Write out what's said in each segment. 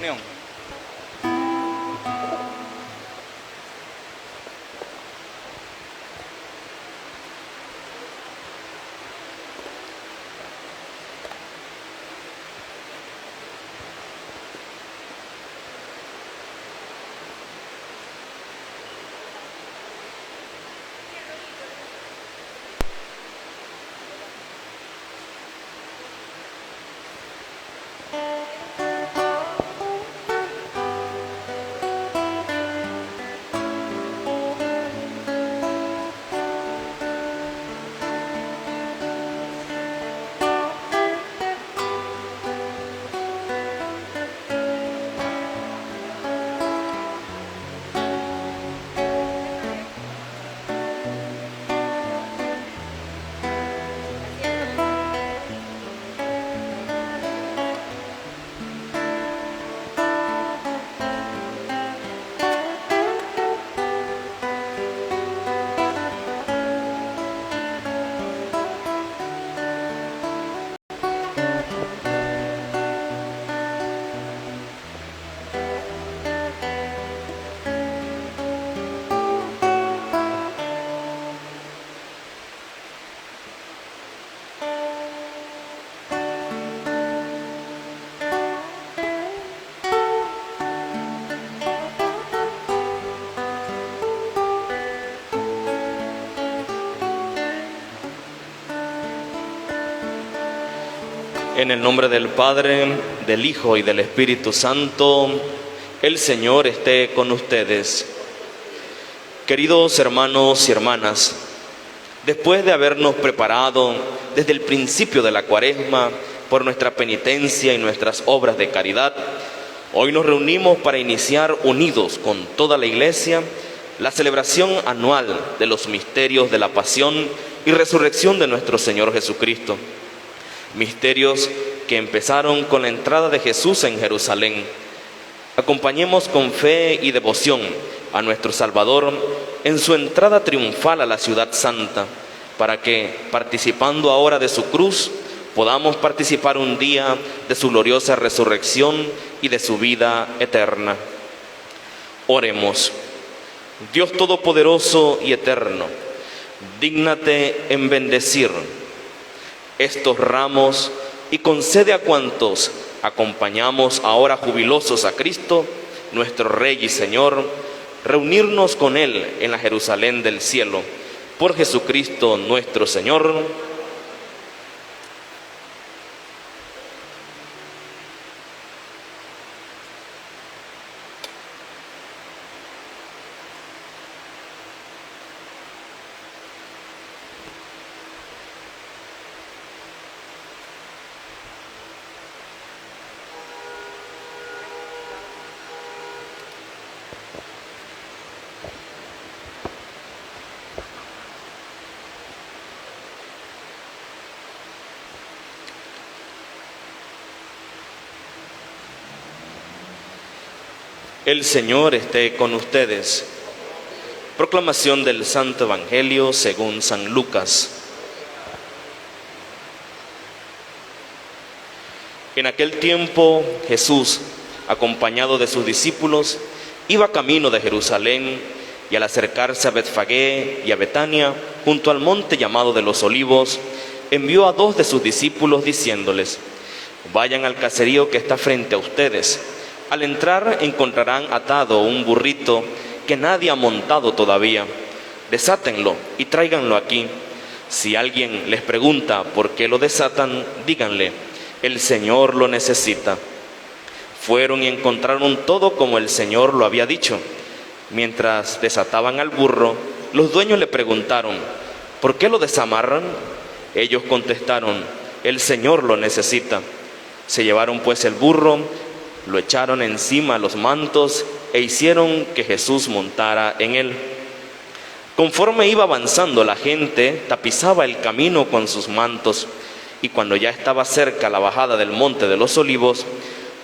comunión. En el nombre del Padre, del Hijo y del Espíritu Santo, el Señor esté con ustedes. Queridos hermanos y hermanas, después de habernos preparado desde el principio de la Cuaresma por nuestra penitencia y nuestras obras de caridad, hoy nos reunimos para iniciar unidos con toda la Iglesia la celebración anual de los misterios de la pasión y resurrección de nuestro Señor Jesucristo. Misterios que empezaron con la entrada de Jesús en Jerusalén. Acompañemos con fe y devoción a nuestro Salvador en su entrada triunfal a la ciudad santa, para que, participando ahora de su cruz, podamos participar un día de su gloriosa resurrección y de su vida eterna. Oremos. Dios Todopoderoso y Eterno, dígnate en bendecir estos ramos y concede a cuantos acompañamos ahora jubilosos a Cristo, nuestro Rey y Señor, reunirnos con Él en la Jerusalén del cielo. Por Jesucristo nuestro Señor. El Señor esté con ustedes. Proclamación del Santo Evangelio según San Lucas. En aquel tiempo Jesús, acompañado de sus discípulos, iba camino de Jerusalén, y al acercarse a Betfagé y a Betania, junto al monte llamado de los Olivos, envió a 2 de sus discípulos diciéndoles: vayan al caserío que está frente a ustedes. Al entrar encontrarán atado un burrito que nadie ha montado todavía. Desátenlo y tráiganlo aquí. Si alguien les pregunta por qué lo desatan, díganle: el Señor lo necesita. Fueron y encontraron todo como el Señor lo había dicho. Mientras desataban al burro, los dueños le preguntaron: ¿por qué lo desamarran? Ellos contestaron: el Señor lo necesita. Se llevaron pues el burro, lo echaron encima los mantos e hicieron que Jesús montara en él. Conforme iba avanzando la gente, tapizaba el camino con sus mantos, y cuando ya estaba cerca la bajada del monte de los Olivos,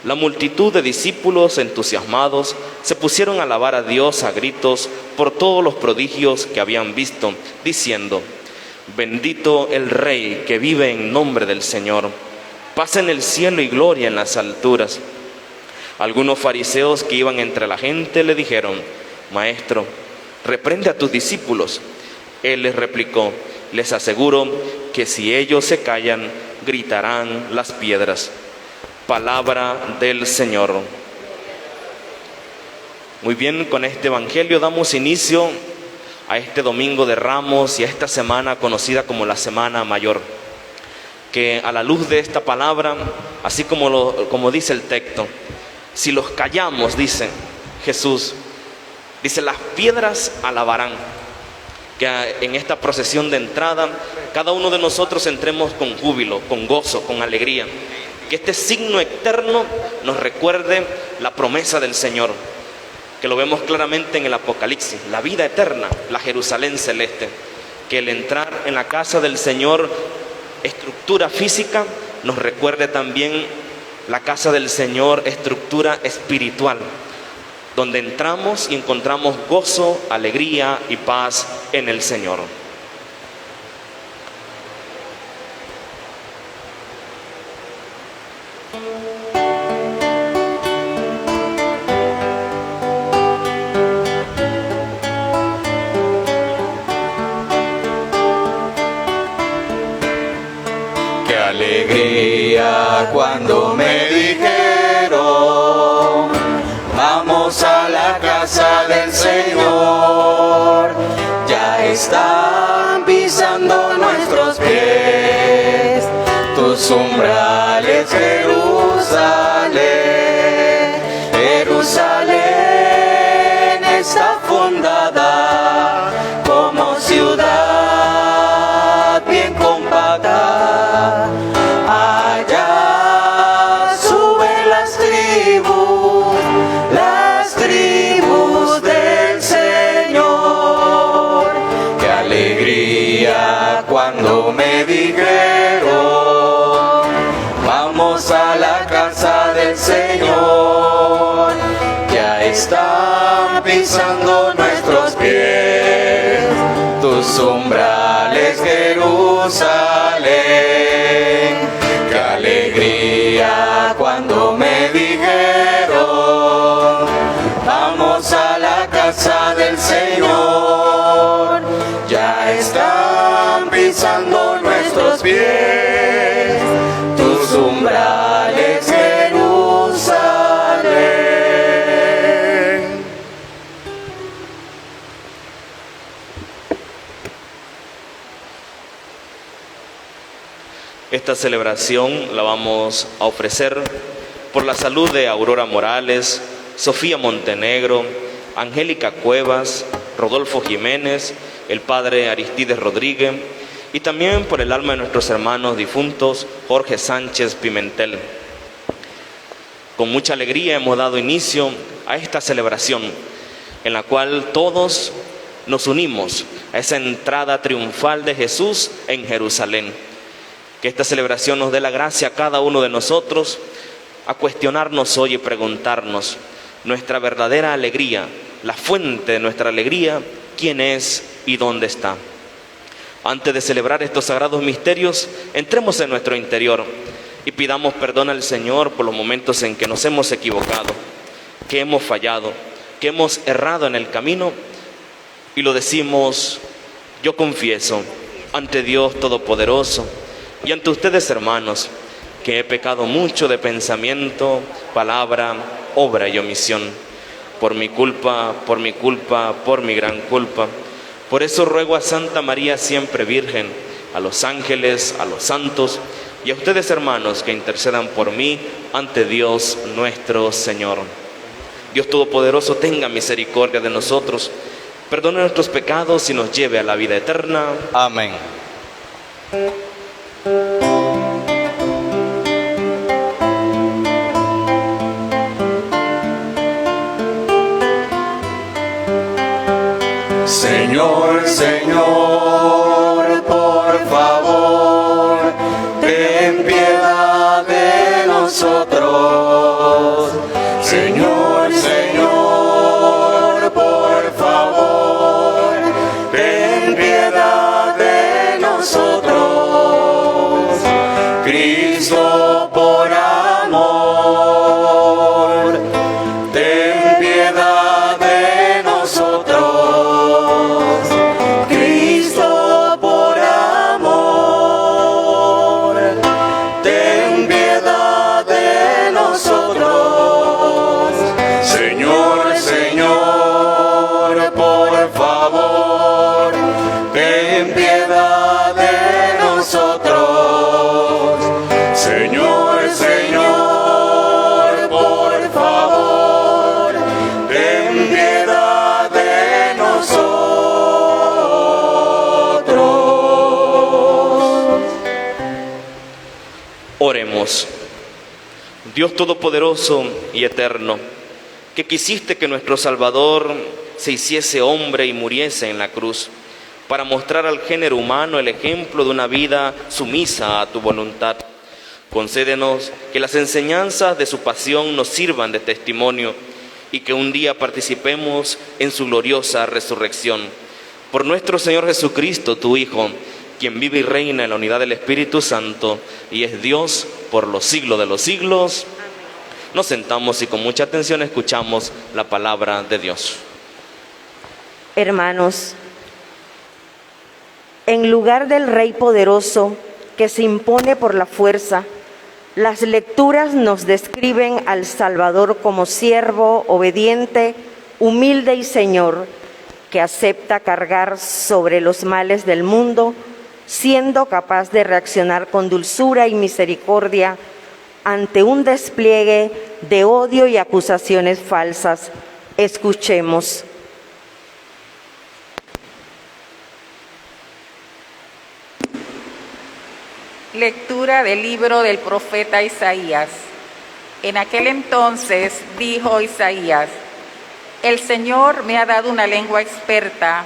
la multitud de discípulos entusiasmados se pusieron a alabar a Dios a gritos por todos los prodigios que habían visto, diciendo: bendito el Rey que vive en nombre del Señor, paz en el cielo y gloria en las alturas. Algunos fariseos que iban entre la gente le dijeron: Maestro, reprende a tus discípulos. Él les replicó: les aseguro que si ellos se callan, gritarán las piedras. Palabra del Señor. Muy bien, con este evangelio damos inicio a este domingo de Ramos y a esta semana conocida como la Semana Mayor. Que a la luz de esta palabra, así como dice el texto, si los callamos, dice Jesús, dice, las piedras alabarán. Que en esta procesión de entrada, cada uno de nosotros entremos con júbilo, con gozo, con alegría. Que este signo eterno nos recuerde la promesa del Señor, que lo vemos claramente en el Apocalipsis, la vida eterna, la Jerusalén celeste. Que el entrar en la casa del Señor, estructura física, nos recuerde también la casa del Señor, estructura espiritual, donde entramos y encontramos gozo, alegría y paz en el Señor. Qué alegría cuando me dijeron: vamos a la casa del Señor. Ya están pisando nuestros pies tus umbrales, Jerusalén. Jerusalén está fundada como ciudad bien compacta. Allá suben las tribus del Señor. Qué alegría cuando me dijeron: vamos a la casa del Señor. Ya están pisando nuestros pies tus umbrales, Jerusalén. Qué alegría cuando me dijeron: vamos a la casa del Señor. Ya están pisando nuestros pies tus umbrales, Jerusalén. Esta celebración la vamos a ofrecer por la salud de Aurora Morales, Sofía Montenegro, Angélica Cuevas, Rodolfo Jiménez, el padre Aristides Rodríguez, y también por el alma de nuestros hermanos difuntos Jorge Sánchez Pimentel. Con mucha alegría hemos dado inicio a esta celebración en la cual todos nos unimos a esa entrada triunfal de Jesús en Jerusalén. Que esta celebración nos dé la gracia a cada uno de nosotros a cuestionarnos hoy y preguntarnos nuestra verdadera alegría, la fuente de nuestra alegría, quién es y dónde está. Antes de celebrar estos sagrados misterios, entremos en nuestro interior y pidamos perdón al Señor por los momentos en que nos hemos equivocado, que hemos fallado, que hemos errado en el camino, y lo decimos: yo confieso ante Dios Todopoderoso y ante ustedes, hermanos, que he pecado mucho de pensamiento, palabra, obra y omisión. Por mi culpa, por mi gran culpa. Por eso ruego a Santa María siempre Virgen, a los ángeles, a los santos y a ustedes, hermanos, que intercedan por mí ante Dios nuestro Señor. Dios Todopoderoso tenga misericordia de nosotros, perdone nuestros pecados y nos lleve a la vida eterna. Amén. Señor, Señor, por favor, ten piedad de nosotros. Señor, Señor, por favor, ten piedad de nosotros. Cristo, por amor, Oremos. Dios Todopoderoso y Eterno, que quisiste que nuestro Salvador se hiciese hombre y muriese en la cruz, para mostrar al género humano el ejemplo de una vida sumisa a tu voluntad. Concédenos que las enseñanzas de su pasión nos sirvan de testimonio y que un día participemos en su gloriosa resurrección. Por nuestro Señor Jesucristo, tu Hijo, quien vive y reina en la unidad del Espíritu Santo y es Dios por los siglos de los siglos. Nos sentamos y con mucha atención escuchamos la palabra de Dios. Hermanos, en lugar del Rey poderoso que se impone por la fuerza, las lecturas nos describen al Salvador como siervo, obediente, humilde y Señor, que acepta cargar sobre los males del mundo, siendo capaz de reaccionar con dulzura y misericordia ante un despliegue de odio y acusaciones falsas. Escuchemos. Lectura del libro del profeta Isaías. En aquel entonces dijo Isaías: El Señor me ha dado una lengua experta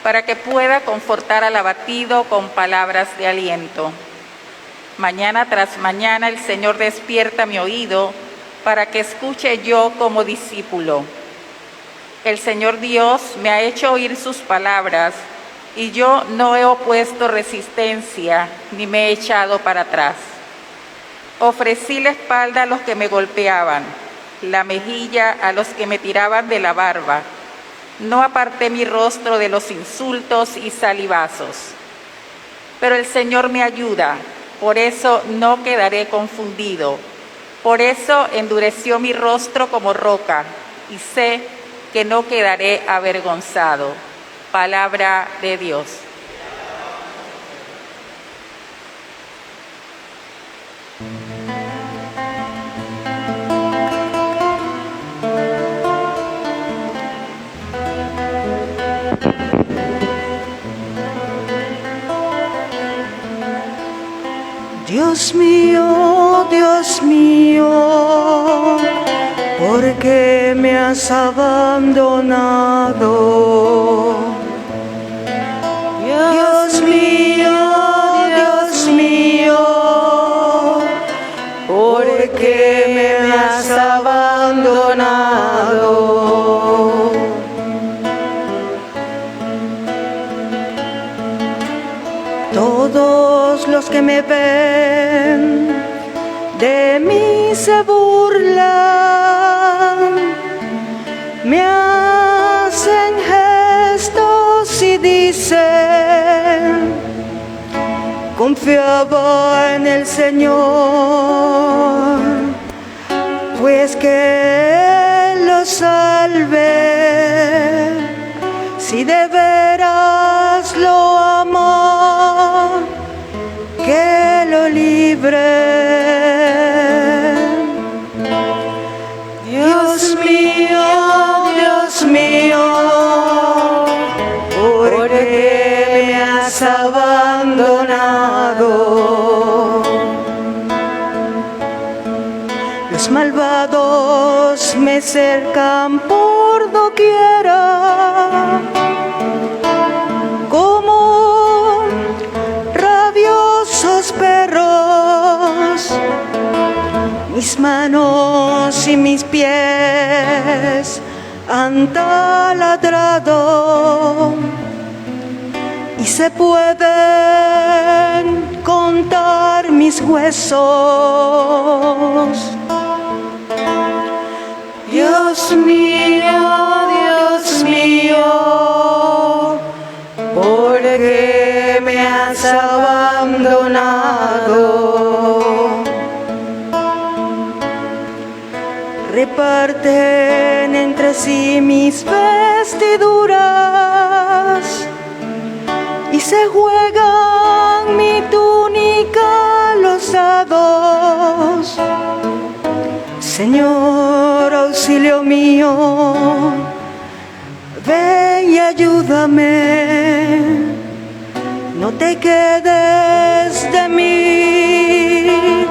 para que pueda confortar al abatido con palabras de aliento. Mañana tras mañana el Señor despierta mi oído para que escuche yo como discípulo. El Señor Dios me ha hecho oír sus palabras y yo no he opuesto resistencia ni me he echado para atrás. Ofrecí la espalda a los que me golpeaban, la mejilla a los que me tiraban de la barba. No aparté mi rostro de los insultos y salivazos. Pero el Señor me ayuda, por eso no quedaré confundido. Por eso endureció mi rostro como roca y sé que no quedaré avergonzado. Palabra de Dios. Dios mío, ¿por qué me has abandonado? Dios mío, ¿por qué me has abandonado? Todos los que me ven de mí se burlan, me hacen gestos y dicen: confiaba en el Señor, pues que Él lo salve, si de veras lo ama, que lo libre. Dios mío, ¿por qué me has abandonado? Los malvados me cercan por doquiera, como rabiosos perros. Mis manos y mis pies han taladrado y se pueden contar mis huesos. Dios mío, ¿por qué me has abandonado? Reparten entre sí mis vestiduras y se juegan mi túnica los dados. Señor, auxilio mío, ven y ayúdame. No te quedes de mí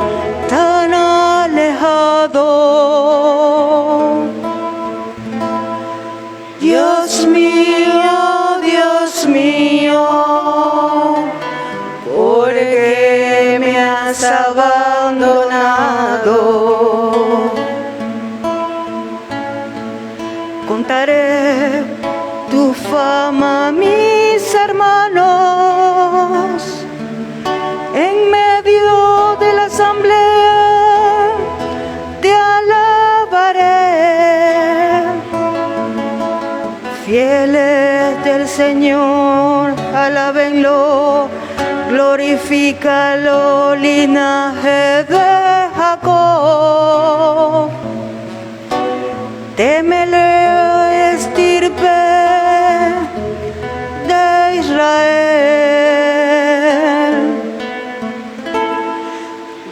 Fieles del Señor, alábenlo, glorifícalo, linaje de Jacob. Témele, estirpe de Israel.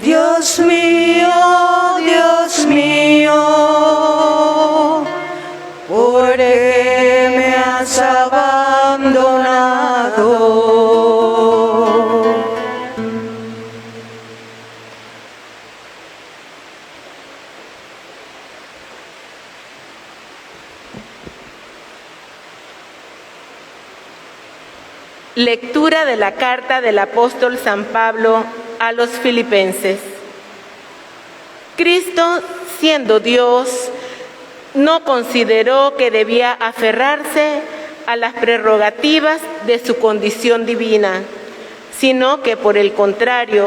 Dios mío, ¿por qué me has abandonado? Lectura de la carta del apóstol San Pablo a los Filipenses. Cristo, siendo Dios, no consideró que debía aferrarse a las prerrogativas de su condición divina, sino que por el contrario,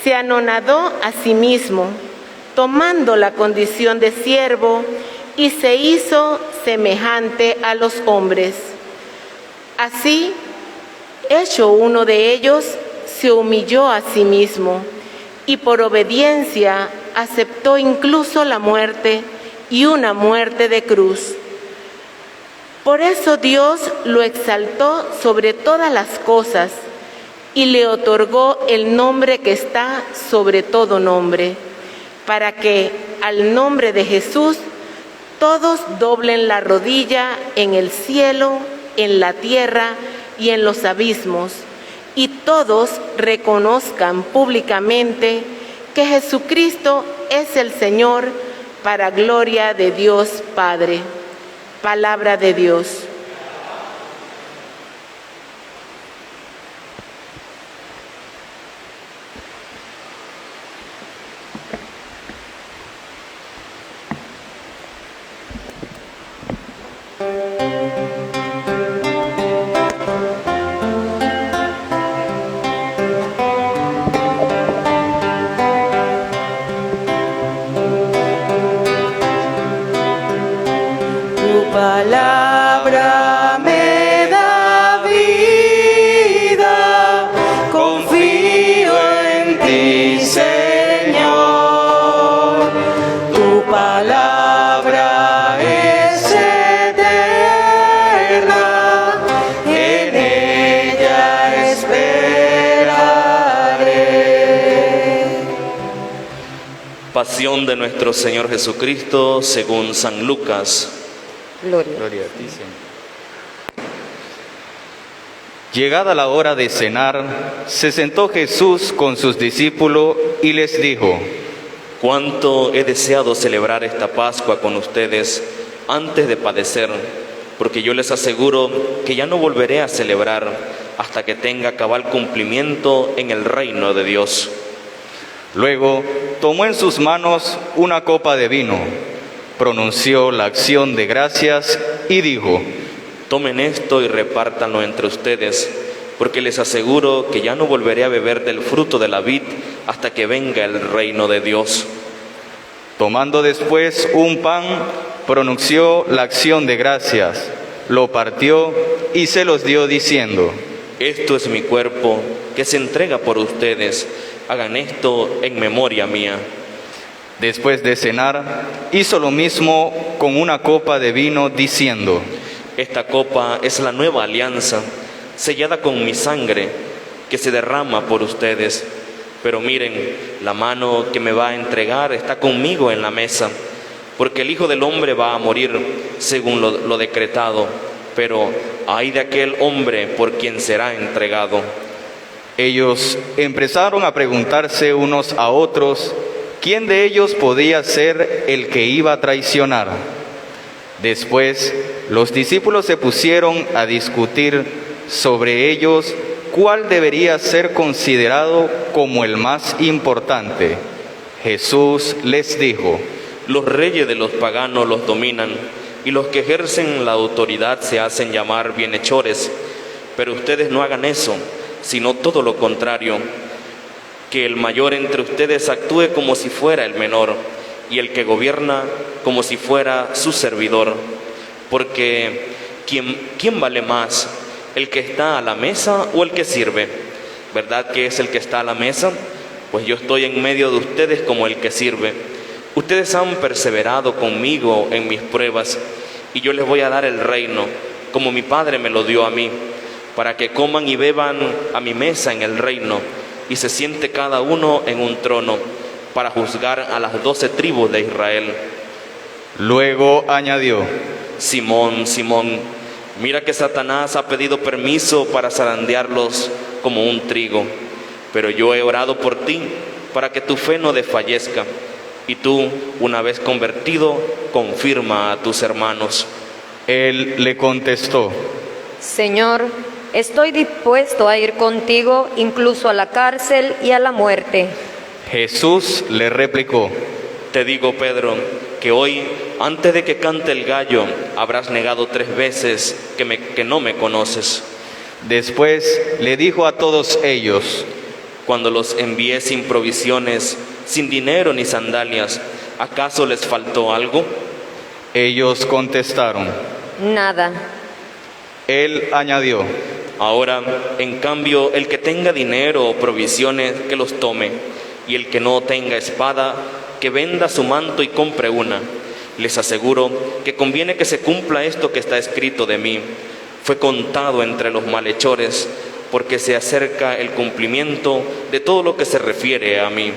se anonadó a sí mismo, tomando la condición de siervo, y se hizo semejante a los hombres. Así, hecho uno de ellos, se humilló a sí mismo y por obediencia aceptó incluso la muerte y una muerte de cruz. Por eso Dios lo exaltó sobre todas las cosas y le otorgó el nombre que está sobre todo nombre, para que al nombre de Jesús todos doblen la rodilla en el cielo, en la tierra y en los abismos, y todos reconozcan públicamente que Jesucristo es el Señor, para gloria de Dios Padre. Palabra de Dios. Palabra me da vida, confío en ti, Señor. Tu palabra es eterna, en ella esperaré. Pasión de nuestro Señor Jesucristo según San Lucas. Gloria. Gloria a ti, Señor. Llegada la hora de cenar, se sentó Jesús con sus discípulos y les dijo: Cuánto he deseado celebrar esta Pascua con ustedes antes de padecer, porque yo les aseguro que ya no volveré a celebrar hasta que tenga cabal cumplimiento en el reino de Dios. Luego tomó en sus manos una copa de vino, pronunció la acción de gracias y dijo: Tomen esto y repártanlo entre ustedes, porque les aseguro que ya no volveré a beber del fruto de la vid hasta que venga el reino de Dios. Tomando después un pan, pronunció la acción de gracias, lo partió y se los dio diciendo: Esto es mi cuerpo, que se entrega por ustedes. Hagan esto en memoria mía. Después de cenar, hizo lo mismo con una copa de vino, diciendo: Esta copa es la nueva alianza, sellada con mi sangre, que se derrama por ustedes. Pero miren, la mano que me va a entregar está conmigo en la mesa, porque el Hijo del Hombre va a morir según lo decretado, pero ay de aquel hombre por quien será entregado. Ellos empezaron a preguntarse unos a otros quién de ellos podía ser el que iba a traicionar. Después, los discípulos se pusieron a discutir sobre ellos cuál debería ser considerado como el más importante. Jesús les dijo: Los reyes de los paganos los dominan, y los que ejercen la autoridad se hacen llamar bienhechores. Pero ustedes no hagan eso, sino todo lo contrario. Que el mayor entre ustedes actúe como si fuera el menor, y el que gobierna como si fuera su servidor. Porque ¿quién vale más? ¿El que está a la mesa o el que sirve? ¿Verdad que es el que está a la mesa? Pues yo estoy en medio de ustedes como el que sirve. Ustedes han perseverado conmigo en mis pruebas, y yo les voy a dar el reino, como mi Padre me lo dio a mí, para que coman y beban a mi mesa en el reino, y se siente cada uno en un trono, para juzgar a las 12 tribus de Israel. Luego añadió: Simón, Simón, mira que Satanás ha pedido permiso para zarandearlos como un trigo, pero yo he orado por ti, para que tu fe no desfallezca. Y tú, una vez convertido, confirma a tus hermanos. Él le contestó: Señor, estoy dispuesto a ir contigo incluso a la cárcel y a la muerte. Jesús le replicó: Te digo, Pedro, que hoy, antes de que cante el gallo, habrás negado 3 veces que no me conoces. Después le dijo a todos ellos: Cuando los envié sin provisiones, sin dinero ni sandalias, ¿acaso les faltó algo? Ellos contestaron: Nada. Él añadió: Ahora, en cambio, el que tenga dinero o provisiones, que los tome, y el que no tenga espada, que venda su manto y compre una. Les aseguro que conviene que se cumpla esto que está escrito de mí. Fue contado entre los malhechores, porque se acerca el cumplimiento de todo lo que se refiere a mí.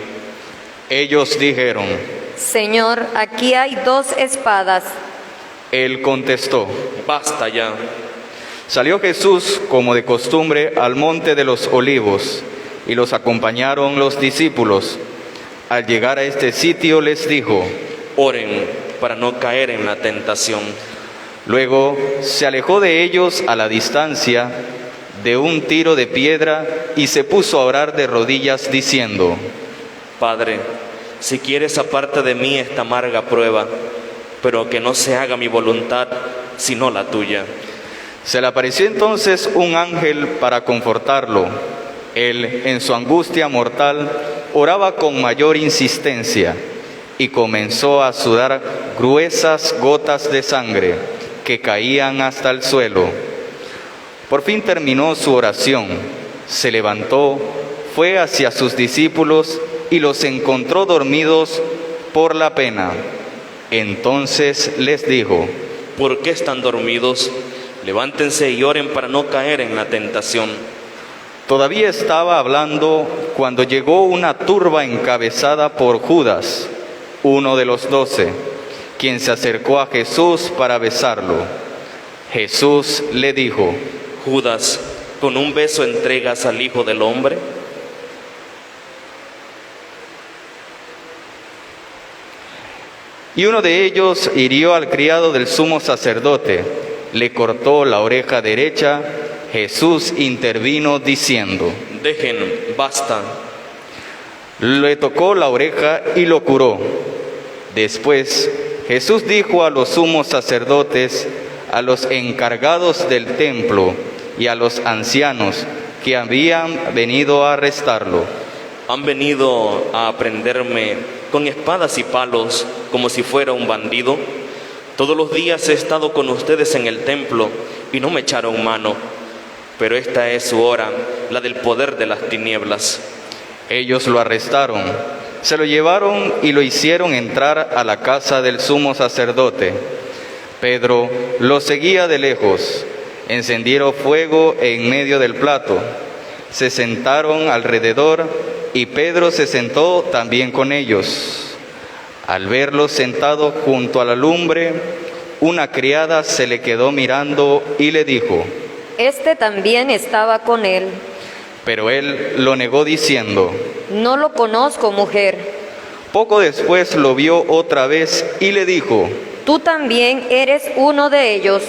Ellos dijeron: Señor, aquí hay 2 espadas. Él contestó: Basta ya. Salió Jesús, como de costumbre, al monte de los Olivos, y los acompañaron los discípulos. Al llegar a este sitio les dijo: Oren para no caer en la tentación. Luego se alejó de ellos a la distancia de un tiro de piedra y se puso a orar de rodillas diciendo: Padre, si quieres aparte de mí esta amarga prueba, pero que no se haga mi voluntad, sino la tuya. Se le apareció entonces un ángel para confortarlo. Él, en su angustia mortal, oraba con mayor insistencia y comenzó a sudar gruesas gotas de sangre que caían hasta el suelo. Por fin terminó su oración, se levantó, fue hacia sus discípulos y los encontró dormidos por la pena. Entonces les dijo: ¿Por qué están dormidos? Levántense y oren para no caer en la tentación. Todavía estaba hablando cuando llegó una turba encabezada por Judas, uno de los 12, quien se acercó a Jesús para besarlo. Jesús le dijo: Judas, ¿con un beso entregas al Hijo del Hombre? Y uno de ellos hirió al criado del sumo sacerdote, le cortó la oreja derecha. Jesús intervino diciendo: Dejen, basta. Le tocó la oreja y lo curó. Después Jesús dijo a los sumos sacerdotes, a los encargados del templo y a los ancianos que habían venido a arrestarlo: ¿Han venido a prenderme con espadas y palos como si fuera un bandido? Todos los días he estado con ustedes en el templo y no me echaron mano, pero esta es su hora, la del poder de las tinieblas. Ellos lo arrestaron, se lo llevaron y lo hicieron entrar a la casa del sumo sacerdote. Pedro lo seguía de lejos. Encendieron fuego en medio del plato. Se sentaron alrededor y Pedro se sentó también con ellos. Al verlo sentado junto a la lumbre, una criada se le quedó mirando y le dijo: Este también estaba con él. Pero él lo negó diciendo: No lo conozco, mujer. Poco después lo vio otra vez y le dijo: Tú también eres uno de ellos.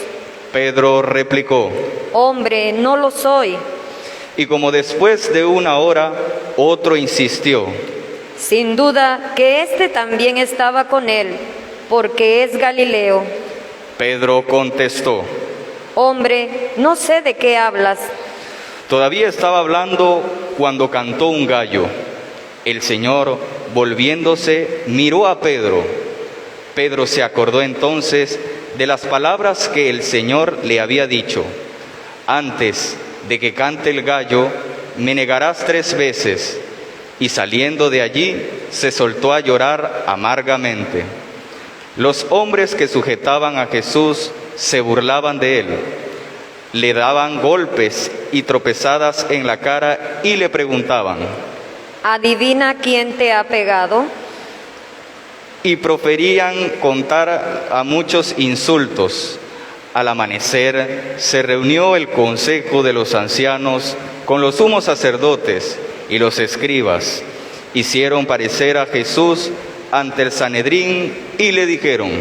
Pedro replicó: Hombre, no lo soy. Y como después de una hora, otro insistió: Sin duda que este también estaba con él, porque es Galileo. Pedro contestó: Hombre, no sé de qué hablas. Todavía estaba hablando cuando cantó un gallo. El Señor, volviéndose, miró a Pedro. Pedro se acordó entonces de las palabras que el Señor le había dicho: antes de que cante el gallo, me negarás 3 veces. Y saliendo de allí, se soltó a llorar amargamente. Los hombres que sujetaban a Jesús se burlaban de él, le daban golpes y tropezadas en la cara y le preguntaban: ¿adivina quién te ha pegado? y proferían contar a muchos insultos. Al amanecer se reunió el consejo de los ancianos con los sumos sacerdotes y los escribas. Hicieron parecer a Jesús ante el Sanedrín y le dijeron: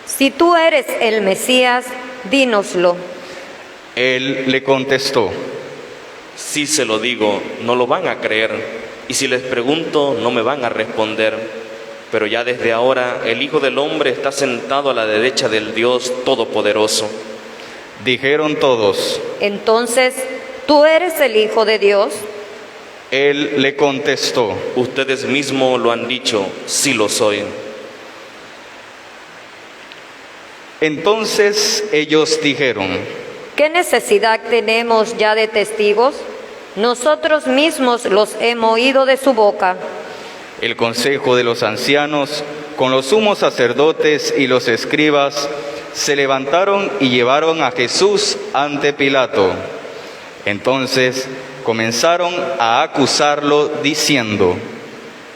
Si tú eres el Mesías, dínoslo. Él le contestó: Si se lo digo, no lo van a creer, y si les pregunto, no me van a responder. Pero ya desde ahora el Hijo del Hombre está sentado a la derecha del Dios Todopoderoso. Dijeron todos. Entonces, ¿tú eres el Hijo de Dios? Él le contestó: Ustedes mismos lo han dicho, sí lo soy. Entonces ellos dijeron: ¿Qué necesidad tenemos ya de testigos? Nosotros mismos los hemos oído de su boca. El consejo de los ancianos, con los sumos sacerdotes y los escribas, se levantaron y llevaron a Jesús ante Pilato. Entonces comenzaron a acusarlo diciendo: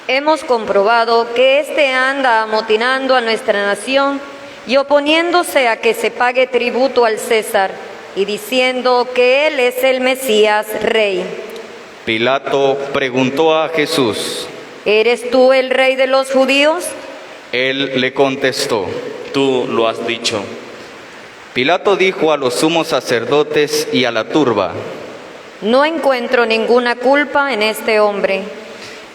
Hemos comprobado que éste anda amotinando a nuestra nación y oponiéndose a que se pague tributo al César, y diciendo que él es el Mesías, rey. Pilato preguntó a Jesús: ¿Eres tú el rey de los judíos? Él le contestó: Tú lo has dicho. Pilato dijo a los sumos sacerdotes y a la turba: No encuentro ninguna culpa en este hombre.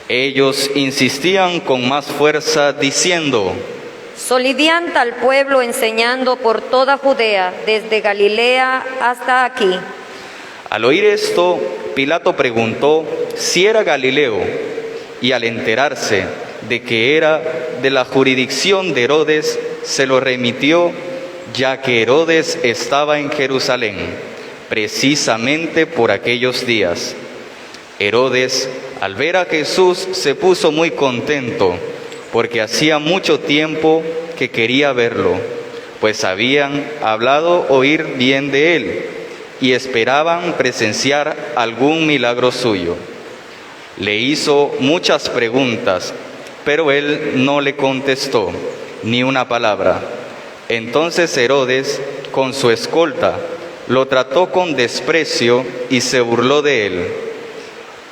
Ellos insistían con más fuerza diciendo: Solivianta al pueblo enseñando por toda Judea, desde Galilea hasta aquí. Al oír esto, Pilato preguntó si era Galileo, y al enterarse de que era de la jurisdicción de Herodes, se lo remitió, ya que Herodes estaba en Jerusalén, precisamente por aquellos días. Herodes, al ver a Jesús, se puso muy contento, porque hacía mucho tiempo que quería verlo, pues habían hablado oír bien de él, y esperaban presenciar algún milagro suyo. Le hizo muchas preguntas, pero él no le contestó ni una palabra. Entonces Herodes, con su escolta, lo trató con desprecio y se burló de él.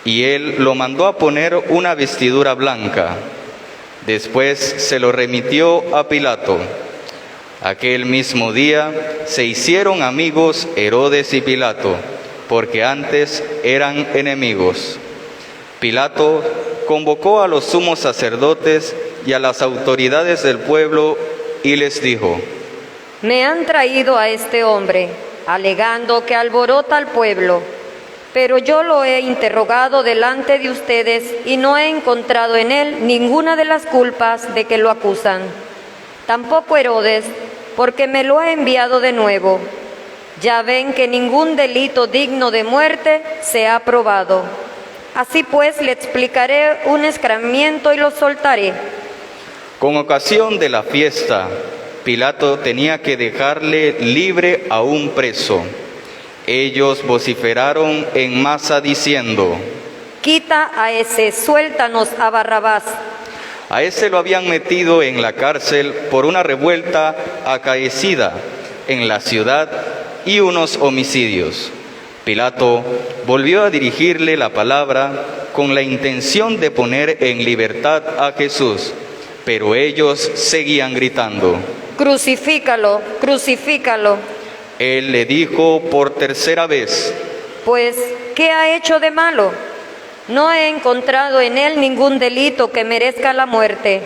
Y él lo mandó a poner una vestidura blanca. Después se lo remitió a Pilato. Aquel mismo día se hicieron amigos Herodes y Pilato, porque antes eran enemigos. Pilato convocó a los sumos sacerdotes y a las autoridades del pueblo y les dijo: Me han traído a este hombre, alegando que alborota al pueblo, pero yo lo he interrogado delante de ustedes y no he encontrado en él ninguna de las culpas de que lo acusan. Tampoco Herodes, porque me lo ha enviado de nuevo. Ya ven que ningún delito digno de muerte se ha probado. Así pues, le explicaré un escarmiento y lo soltaré. Con ocasión de la fiesta, Pilato tenía que dejarle libre a un preso. Ellos vociferaron en masa diciendo: Quita a ese, suéltanos a Barrabás. A ese lo habían metido en la cárcel por una revuelta acaecida en la ciudad y unos homicidios. Pilato volvió a dirigirle la palabra con la intención de poner en libertad a Jesús, pero ellos seguían gritando: Crucifícalo, crucifícalo. Él le dijo por tercera vez: Pues, ¿qué ha hecho de malo? No he encontrado en él ningún delito que merezca la muerte,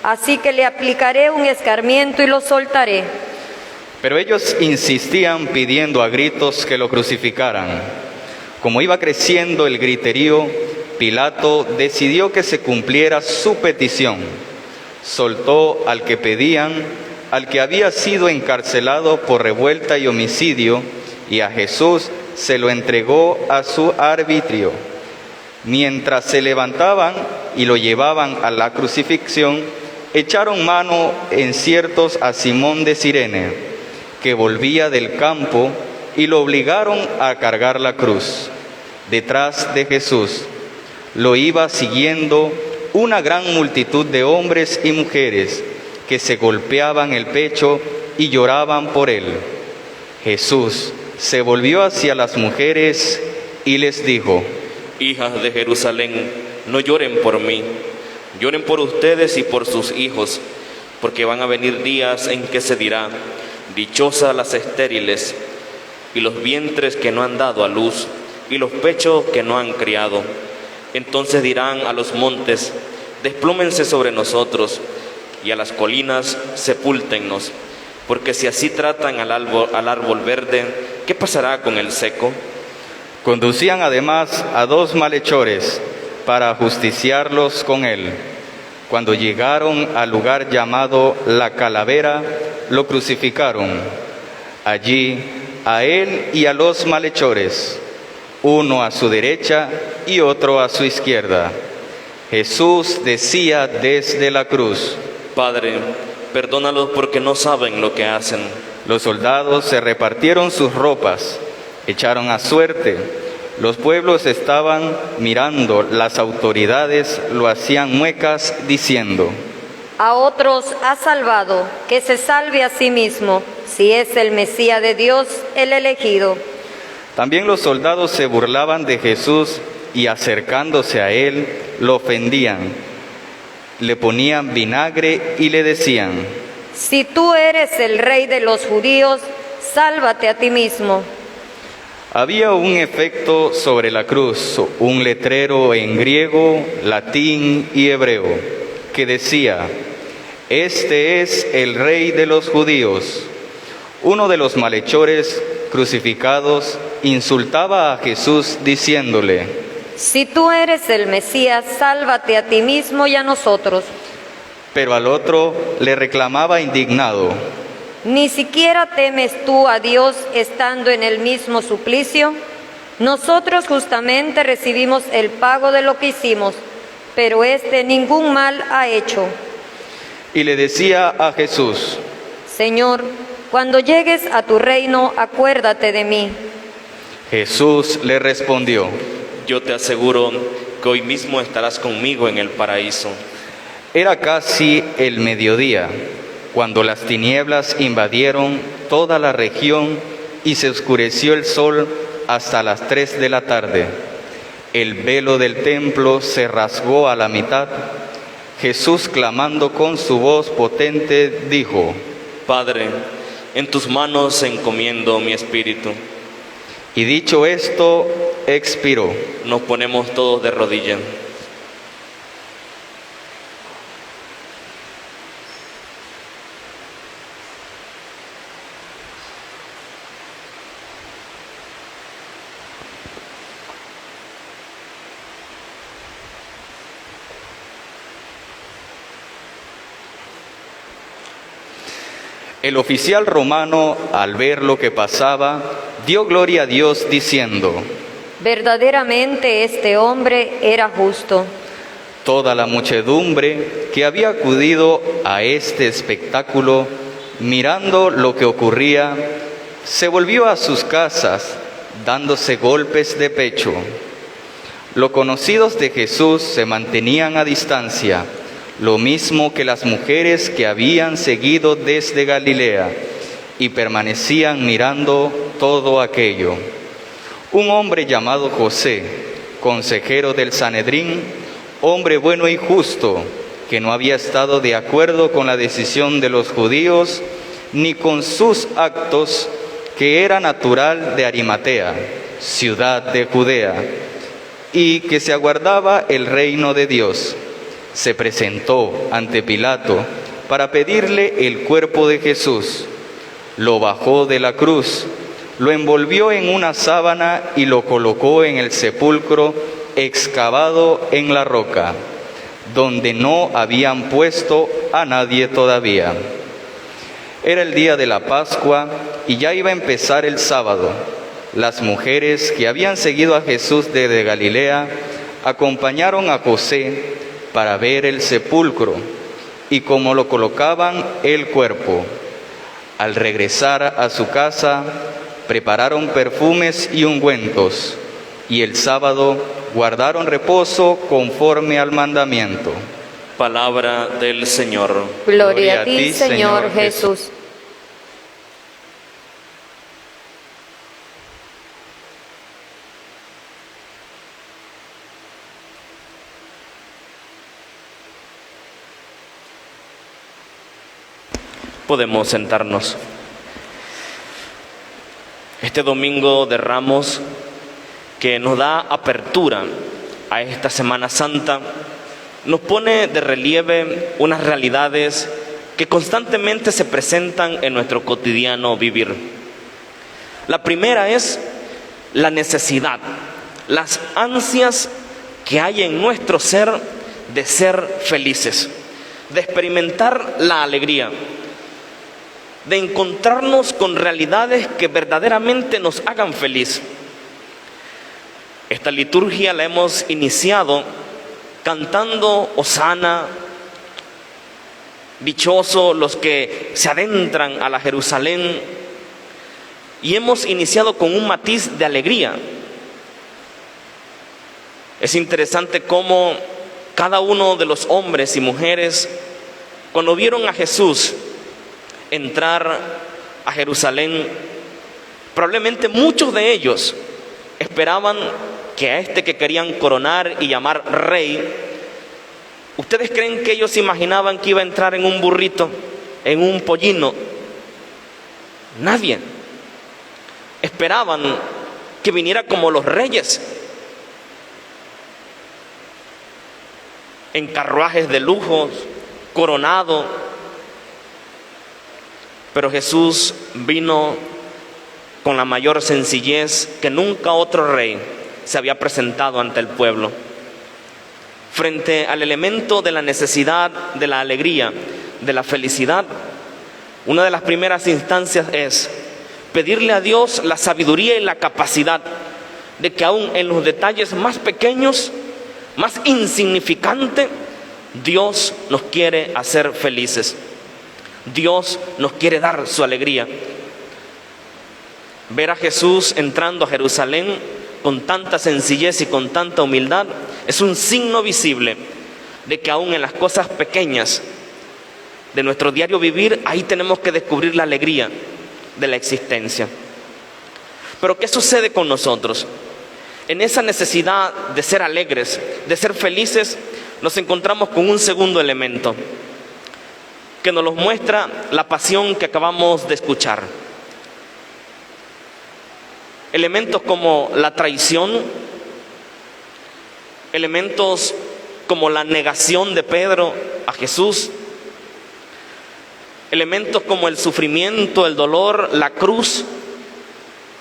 así que le aplicaré un escarmiento y lo soltaré. Pero ellos insistían pidiendo a gritos que lo crucificaran. Como iba creciendo el griterío, Pilato decidió que se cumpliera su petición. Soltó al que pedían, al que había sido encarcelado por revuelta y homicidio, y a Jesús se lo entregó a su arbitrio. Mientras se levantaban y lo llevaban a la crucifixión, echaron mano en ciertos a Simón de Cirene, que volvía del campo, y lo obligaron a cargar la cruz. Detrás de Jesús lo iba siguiendo una gran multitud de hombres y mujeres que se golpeaban el pecho y lloraban por él. Jesús se volvió hacia las mujeres y les dijo: Hijas de Jerusalén, no lloren por mí, lloren por ustedes y por sus hijos, porque van a venir días en que se dirá: dichosas las estériles, y los vientres que no han dado a luz, y los pechos que no han criado. Entonces dirán a los montes: desplómense sobre nosotros, y a las colinas: sepúltennos, porque si así tratan al árbol verde, ¿qué pasará con el seco? Conducían además a 2 malhechores para ajusticiarlos con él. Cuando llegaron al lugar llamado La Calavera, lo crucificaron. Allí a él y a los malhechores, uno a su derecha y otro a su izquierda. Jesús decía desde la cruz: Padre, perdónalos porque no saben lo que hacen. Los soldados se repartieron sus ropas, echaron a suerte. Los pueblos estaban mirando, las autoridades lo hacían muecas diciendo: A otros ha salvado, que se salve a sí mismo, si es el Mesías de Dios, el elegido. También los soldados se burlaban de Jesús y acercándose a él, lo ofendían. Le ponían vinagre y le decían: Si tú eres el rey de los judíos, sálvate a ti mismo. Había un efecto sobre la cruz, un letrero en griego, latín y hebreo, que decía: Este es el rey de los judíos. Uno de los malhechores crucificados insultaba a Jesús diciéndole: Si tú eres el Mesías, sálvate a ti mismo y a nosotros. Pero al otro le reclamaba indignado: ¿Ni siquiera temes tú a Dios estando en el mismo suplicio? Nosotros justamente recibimos el pago de lo que hicimos, pero éste ningún mal ha hecho. Y le decía a Jesús: Señor, cuando llegues a tu reino, acuérdate de mí. Jesús le respondió: Yo te aseguro que hoy mismo estarás conmigo en el paraíso. Era casi el mediodía, cuando las tinieblas invadieron toda la región y se oscureció el sol hasta las 3 de la tarde. El velo del templo se rasgó a la mitad. Jesús, clamando con su voz potente, dijo: Padre, en tus manos encomiendo mi espíritu. Y dicho esto, expiró. Nos ponemos todos de rodillas. El oficial romano, al ver lo que pasaba, dio gloria a Dios diciendo: Verdaderamente este hombre era justo. Toda la muchedumbre que había acudido a este espectáculo, mirando lo que ocurría, se volvió a sus casas, dándose golpes de pecho. Los conocidos de Jesús se mantenían a distancia, lo mismo que las mujeres que habían seguido desde Galilea, y permanecían mirando todo aquello. Un hombre llamado José, consejero del Sanedrín, hombre bueno y justo, que no había estado de acuerdo con la decisión de los judíos, ni con sus actos, que era natural de Arimatea, ciudad de Judea, y que se aguardaba el reino de Dios, se presentó ante Pilato para pedirle el cuerpo de Jesús. Lo bajó de la cruz, lo envolvió en una sábana y lo colocó en el sepulcro excavado en la roca, donde no habían puesto a nadie todavía. Era el día de la Pascua y ya iba a empezar el sábado. Las mujeres que habían seguido a Jesús desde Galilea acompañaron a José para ver el sepulcro y cómo lo colocaban el cuerpo. Al regresar a su casa, prepararon perfumes y ungüentos, y el sábado guardaron reposo conforme al mandamiento. Palabra del Señor. Gloria a ti, Señor Jesús. Podemos sentarnos. Este domingo de Ramos, que nos da apertura a esta Semana Santa, nos pone de relieve unas realidades que constantemente se presentan en nuestro cotidiano vivir. La primera es la necesidad, las ansias que hay en nuestro ser de ser felices, de experimentar la alegría, de encontrarnos con realidades que verdaderamente nos hagan feliz. Esta liturgia la hemos iniciado cantando Hosana, dichosos los que se adentran a la Jerusalén, y hemos iniciado con un matiz de alegría. Es interesante cómo cada uno de los hombres y mujeres, cuando vieron a Jesús entrar a Jerusalén, probablemente muchos de ellos esperaban que a este que querían coronar y llamar rey, ¿ustedes creen que ellos imaginaban que iba a entrar en un burrito, en un pollino? Nadie. Esperaban que viniera como los reyes, en carruajes de lujos, coronado. Pero Jesús vino con la mayor sencillez que nunca otro rey se había presentado ante el pueblo. Frente al elemento de la necesidad, de la alegría, de la felicidad, una de las primeras instancias es pedirle a Dios la sabiduría y la capacidad de que aún en los detalles más pequeños, más insignificantes, Dios nos quiere hacer felices. Dios nos quiere dar su alegría. Ver a Jesús entrando a Jerusalén con tanta sencillez y con tanta humildad es un signo visible de que aún en las cosas pequeñas de nuestro diario vivir, ahí tenemos que descubrir la alegría de la existencia. Pero ¿qué sucede con nosotros? En esa necesidad de ser alegres, de ser felices, nos encontramos con un segundo elemento que nos los muestra la pasión que acabamos de escuchar. Elementos como la traición, elementos como la negación de Pedro a Jesús, elementos como el sufrimiento, el dolor, la cruz,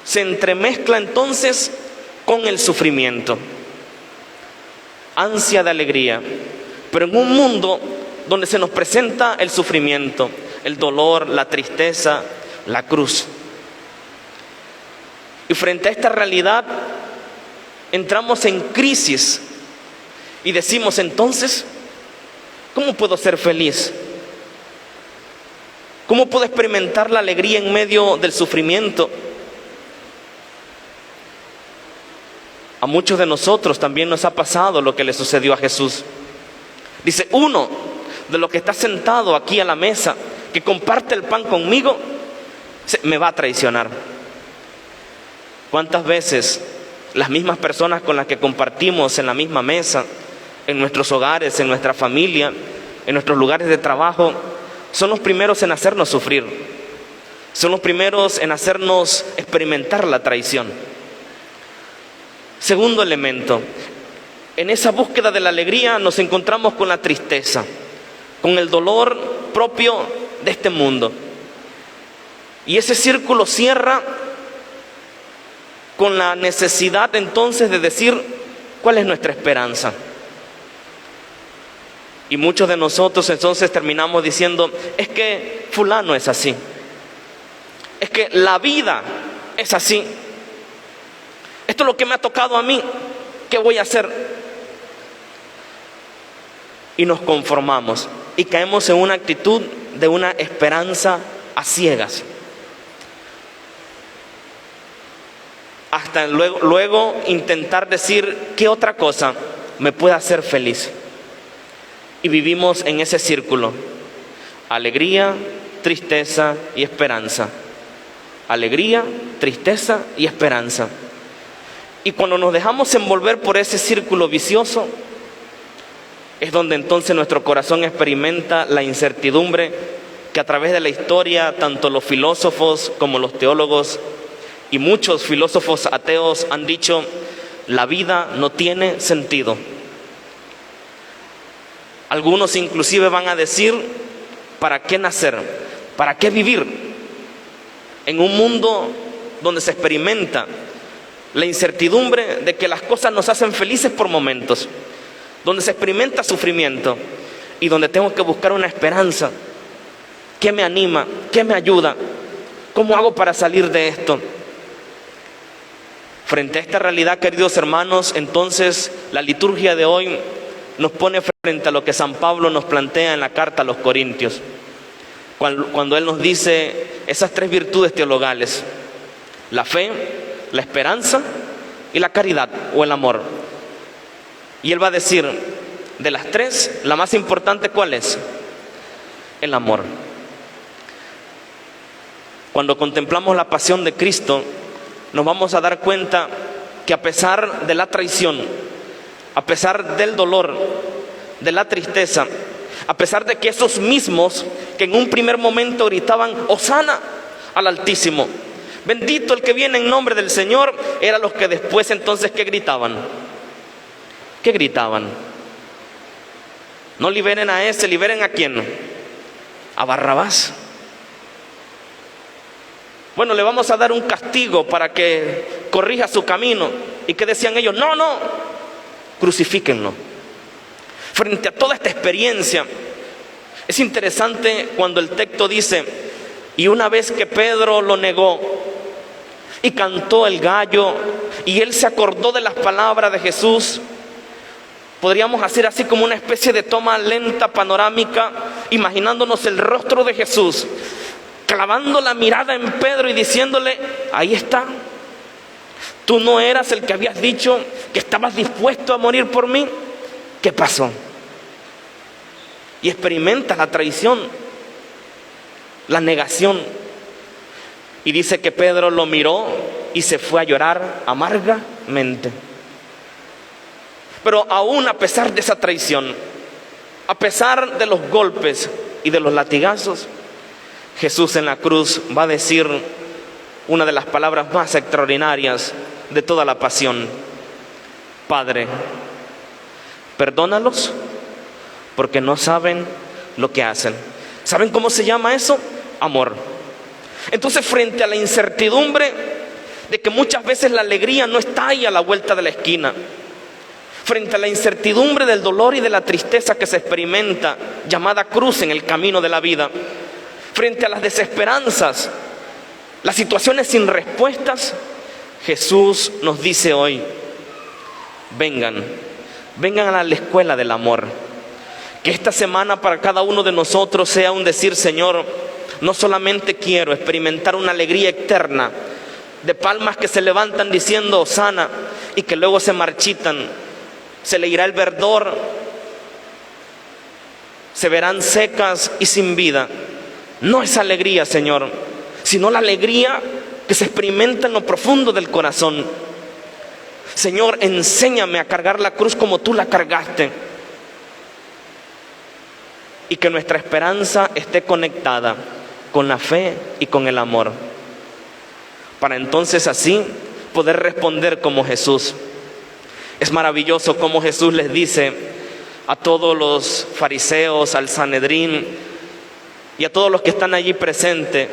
se entremezcla entonces con el sufrimiento. Ansia de alegría, pero en un mundo donde se nos presenta el sufrimiento, el dolor, la tristeza, la cruz. Y frente a esta realidad entramos en crisis y decimos entonces, ¿cómo puedo ser feliz? ¿Cómo puedo experimentar la alegría en medio del sufrimiento? A muchos de nosotros también nos ha pasado lo que le sucedió a Jesús. Dice, uno de los que está sentado aquí a la mesa, que comparte el pan conmigo, me va a traicionar. ¿Cuántas veces las mismas personas con las que compartimos en la misma mesa, en nuestros hogares, en nuestra familia, en nuestros lugares de trabajo, son los primeros en hacernos sufrir? Son los primeros en hacernos experimentar la traición. Segundo elemento, en esa búsqueda de la alegría nos encontramos con la tristeza, con el dolor propio de este mundo. Y ese círculo cierra con la necesidad entonces de decir, ¿cuál es nuestra esperanza? Y muchos de nosotros entonces terminamos diciendo, es que fulano es así, es que la vida es así. Esto es lo que me ha tocado a mí. ¿Qué voy a hacer? Y nos conformamos y caemos en una actitud de una esperanza a ciegas. Hasta luego intentar decir qué otra cosa me puede hacer feliz. Y vivimos en ese círculo. Alegría, tristeza y esperanza. Alegría, tristeza y esperanza. Y cuando nos dejamos envolver por ese círculo vicioso, es donde entonces nuestro corazón experimenta la incertidumbre que a través de la historia, tanto los filósofos como los teólogos y muchos filósofos ateos han dicho: la vida no tiene sentido. Algunos inclusive van a decir: ¿para qué nacer? ¿Para qué vivir? En un mundo donde se experimenta la incertidumbre de que las cosas nos hacen felices por momentos, donde se experimenta sufrimiento y donde tengo que buscar una esperanza. ¿Qué me anima? ¿Qué me ayuda? ¿Cómo hago para salir de esto? Frente a esta realidad, queridos hermanos, entonces la liturgia de hoy nos pone frente a lo que San Pablo nos plantea en la carta a los Corintios, cuando él nos dice esas tres virtudes teologales: la fe, la esperanza y la caridad o el amor. Y él va a decir, de las tres, la más importante, ¿cuál es? El amor. Cuando contemplamos la pasión de Cristo, nos vamos a dar cuenta que a pesar de la traición, a pesar del dolor, de la tristeza, a pesar de que esos mismos que en un primer momento gritaban Hosana al Altísimo, bendito el que viene en nombre del Señor, eran los que después entonces ¿qué gritaban? ¿Qué gritaban? No liberen a ese, liberen a quién? A Barrabás. Bueno, le vamos a dar un castigo para que corrija su camino. ¿Y qué decían ellos? No, crucifíquenlo. Frente a toda esta experiencia, es interesante cuando el texto dice: y una vez que Pedro lo negó y cantó el gallo y él se acordó de las palabras de Jesús, podríamos hacer así como una especie de toma lenta, panorámica, imaginándonos el rostro de Jesús, clavando la mirada en Pedro y diciéndole: ahí está, tú no eras el que habías dicho que estabas dispuesto a morir por mí. ¿Qué pasó? Y experimenta la traición, la negación. Y dice que Pedro lo miró y se fue a llorar amargamente. Pero aún a pesar de esa traición, a pesar de los golpes y de los latigazos, Jesús en la cruz va a decir una de las palabras más extraordinarias de toda la pasión: Padre, perdónalos porque no saben lo que hacen. ¿Saben cómo se llama eso? Amor. Entonces, frente a la incertidumbre de que muchas veces la alegría no está ahí a la vuelta de la esquina, frente a la incertidumbre del dolor y de la tristeza que se experimenta, llamada cruz en el camino de la vida, frente a las desesperanzas, las situaciones sin respuestas, Jesús nos dice hoy: vengan a la escuela del amor. Que esta semana para cada uno de nosotros sea un decir: Señor, no solamente quiero experimentar una alegría eterna de palmas que se levantan diciendo Hosana y que luego se marchitan, se le irá el verdor, se verán secas y sin vida. No esa alegría, Señor, sino la alegría que se experimenta en lo profundo del corazón. Señor, enséñame a cargar la cruz como tú la cargaste, y que nuestra esperanza esté conectada con la fe y con el amor, para entonces así poder responder como Jesús. Es maravilloso cómo Jesús les dice a todos los fariseos, al Sanedrín y a todos los que están allí presentes: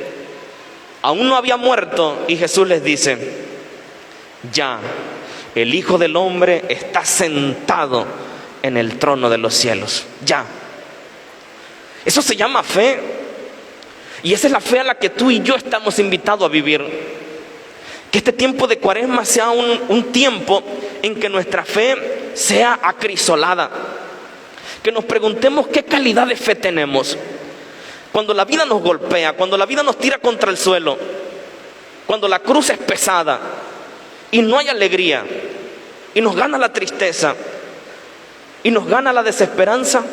aún no había muerto, y Jesús les dice: ya, el Hijo del Hombre está sentado en el trono de los cielos. Ya. Eso se llama fe. Y esa es la fe a la que tú y yo estamos invitados a vivir. Que este tiempo de Cuaresma sea un tiempo en que nuestra fe sea acrisolada. Que nos preguntemos qué calidad de fe tenemos. Cuando la vida nos golpea, cuando la vida nos tira contra el suelo, cuando la cruz es pesada y no hay alegría, y nos gana la tristeza, y nos gana la desesperanza,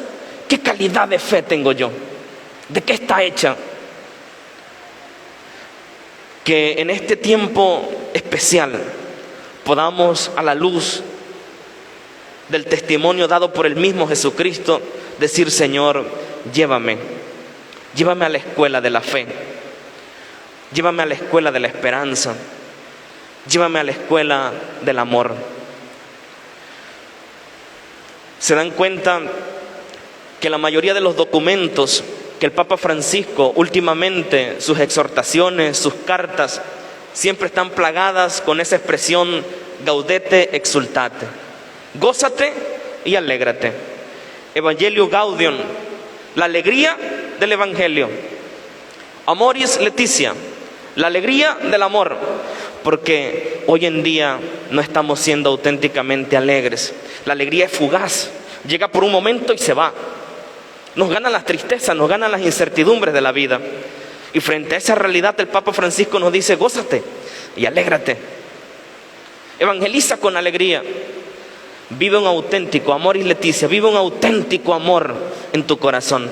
¿qué calidad de fe tengo yo? ¿De qué está hecha? Que en este tiempo especial podamos, a la luz del testimonio dado por el mismo Jesucristo, decir: Señor, llévame a la escuela de la fe, llévame a la escuela de la esperanza, llévame a la escuela del amor. Se dan cuenta que la mayoría de los documentos que el Papa Francisco últimamente, sus exhortaciones, sus cartas, siempre están plagadas con esa expresión gaudete exultate, gózate y alégrate. Evangelio Gaudium, la alegría del Evangelio. Amoris Laetitia, la alegría del amor. Porque hoy en día no estamos siendo auténticamente alegres. La alegría es fugaz, llega por un momento y se va. Nos ganan las tristezas, nos ganan las incertidumbres de la vida. Y frente a esa realidad el Papa Francisco nos dice: gózate y alégrate. Evangeliza con alegría. Vive un auténtico amor, y Leticia, vive un auténtico amor en tu corazón.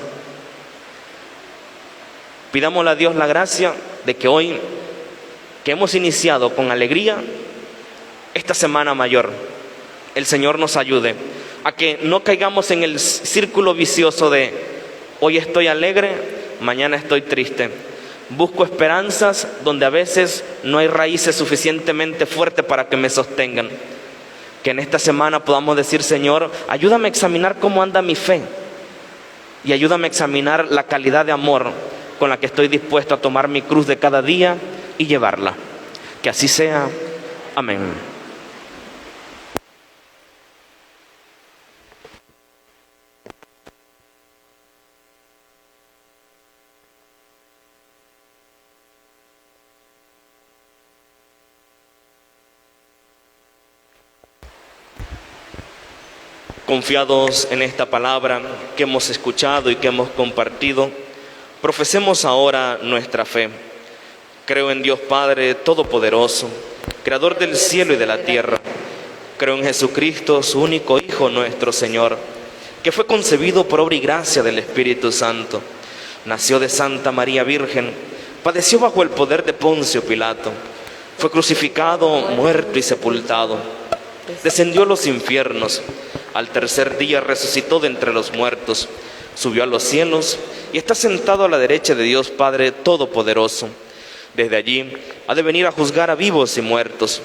Pidámosle a Dios la gracia de que hoy, que hemos iniciado con alegría esta semana mayor, el Señor nos ayude a que no caigamos en el círculo vicioso de hoy estoy alegre, mañana estoy triste. Busco esperanzas donde a veces no hay raíces suficientemente fuertes para que me sostengan. Que en esta semana podamos decir: Señor, ayúdame a examinar cómo anda mi fe y ayúdame a examinar la calidad de amor con la que estoy dispuesto a tomar mi cruz de cada día y llevarla. Que así sea. Amén. Confiados en esta palabra que hemos escuchado y que hemos compartido, profesemos ahora nuestra fe. Creo en Dios Padre Todopoderoso, Creador del cielo y de la tierra. Creo en Jesucristo, su único Hijo, nuestro Señor, que fue concebido por obra y gracia del Espíritu Santo. Nació de Santa María Virgen, padeció bajo el poder de Poncio Pilato, fue crucificado, muerto y sepultado. Descendió a los infiernos, al tercer día resucitó de entre los muertos, subió a los cielos y está sentado a la derecha de Dios Padre Todopoderoso. Desde allí ha de venir a juzgar a vivos y muertos.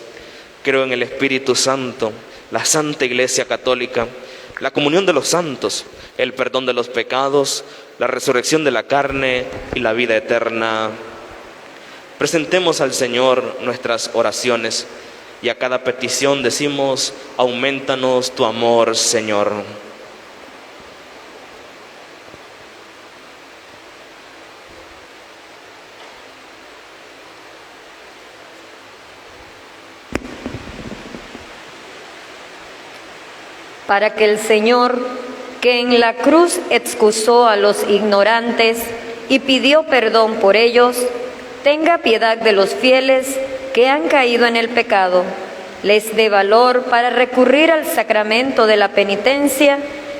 Creo en el Espíritu Santo, la Santa Iglesia Católica, la comunión de los santos, el perdón de los pecados, la resurrección de la carne y la vida eterna. Presentemos al Señor nuestras oraciones y a cada petición decimos: aumentanos tu amor, Señor. Para que el Señor, que en la cruz excusó a los ignorantes y pidió perdón por ellos, tenga piedad de los fieles que han caído en el pecado, les dé valor para recurrir al sacramento de la penitencia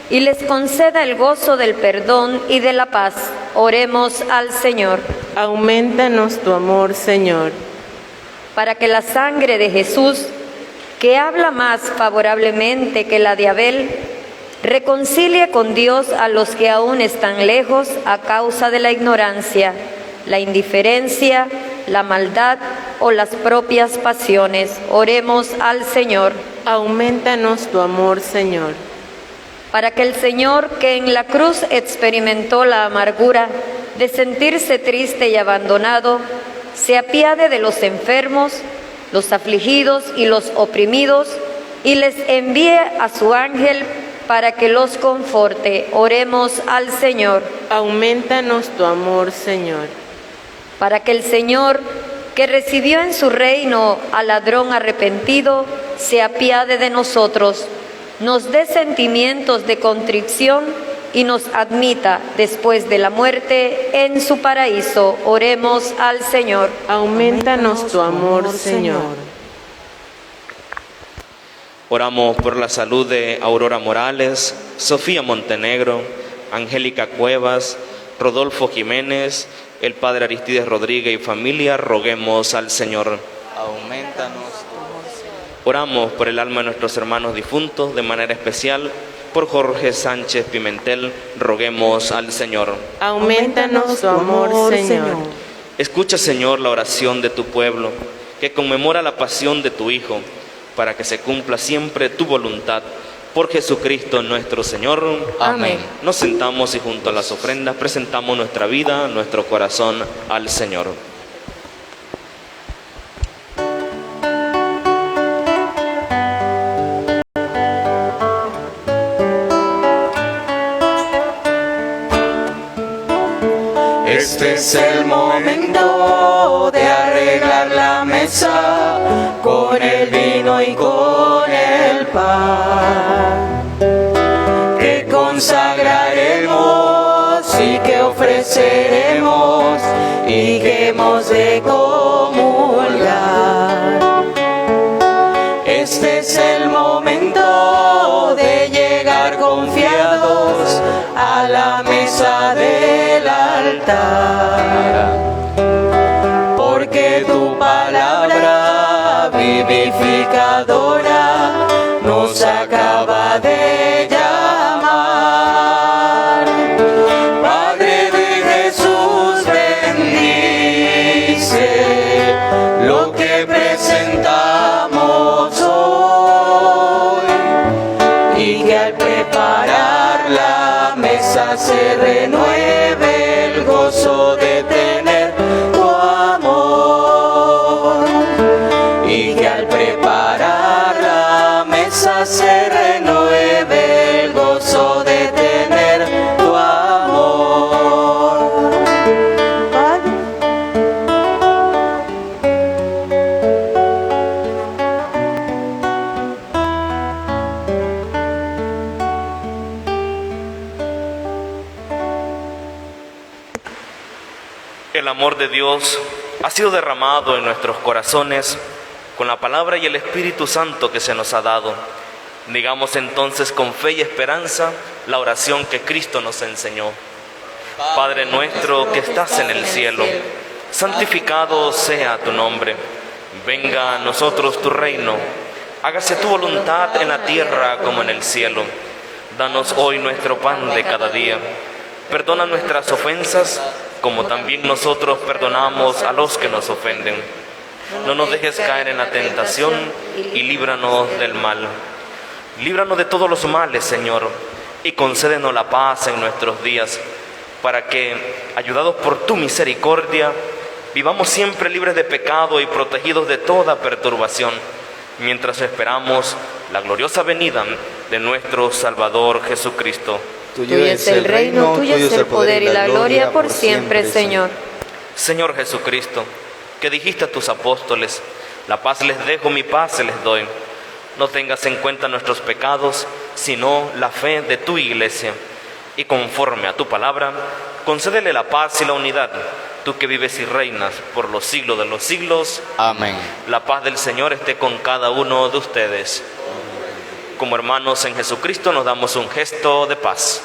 y les conceda el gozo del perdón y de la paz. Oremos al Señor. Aumentanos tu amor, Señor. Para que la sangre de Jesús, que habla más favorablemente que la de Abel, reconcilie con Dios a los que aún están lejos a causa de la ignorancia, la indiferencia, la maldad o las propias pasiones. Oremos al Señor. Aumentanos tu amor, Señor. Para que el Señor, que en la cruz experimentó la amargura de sentirse triste y abandonado, se apiade de los enfermos, los afligidos y los oprimidos, y les envíe a su ángel para que los conforte. Oremos al Señor. Aumentanos tu amor, Señor. para que el Señor, que recibió en su reino al ladrón arrepentido, se apiade de nosotros, nos dé sentimientos de contrición y nos admita después de la muerte en su paraíso. Oremos al Señor. Aumentanos tu amor, Señor. Oramos por la salud de Aurora Morales, Sofía Montenegro, Angélica Cuevas, Rodolfo Jiménez, el Padre Aristides Rodríguez y familia. Roguemos al Señor. Aumentanos. Oramos por el alma de nuestros hermanos difuntos, de manera especial por Jorge Sánchez Pimentel. Roguemos al Señor. Aumentanos tu amor, Señor. Escucha, Señor, la oración de tu pueblo, que conmemora la pasión de tu Hijo, para que se cumpla siempre tu voluntad. Por Jesucristo nuestro Señor. Amén. Nos sentamos y junto a las ofrendas presentamos nuestra vida, nuestro corazón al Señor. Este es el momento de arreglar la mesa con el vino y con el pan, que consagraremos y que ofreceremos y que hemos de comulgar. Este es el momento de llegar confiados a la mesa del altar, porque tu palabra vivificadora nos acaba de llamar. Padre de Jesús, bendice lo que presentamos hoy, y que al preparar la mesa se renueve el gozo de tener tu amor, y que al preparar la mesa se renueve el gozo de tener tu amor. El amor de Dios ha sido derramado en nuestros corazones con la palabra y el Espíritu Santo que se nos ha dado. Digamos entonces con fe y esperanza la oración que Cristo nos enseñó. Padre nuestro que estás en el cielo, santificado sea tu nombre. Venga a nosotros tu reino. Hágase tu voluntad en la tierra como en el cielo. Danos hoy nuestro pan de cada día. Perdona nuestras ofensas, como también nosotros perdonamos a los que nos ofenden. No nos dejes caer en la tentación y líbranos del mal. Líbranos de todos los males, Señor, y concédenos la paz en nuestros días, para que, ayudados por tu misericordia, vivamos siempre libres de pecado y protegidos de toda perturbación, mientras esperamos la gloriosa venida de nuestro Salvador Jesucristo. Tuyo es el reino, tuyo es el poder y la gloria por siempre, Señor. Señor Jesucristo, que dijiste a tus apóstoles, la paz les dejo, mi paz se les doy. No tengas en cuenta nuestros pecados, sino la fe de tu iglesia. Y conforme a tu palabra, concédele la paz y la unidad, tú que vives y reinas por los siglos de los siglos. Amén. La paz del Señor esté con cada uno de ustedes. Como hermanos en Jesucristo nos damos un gesto de paz.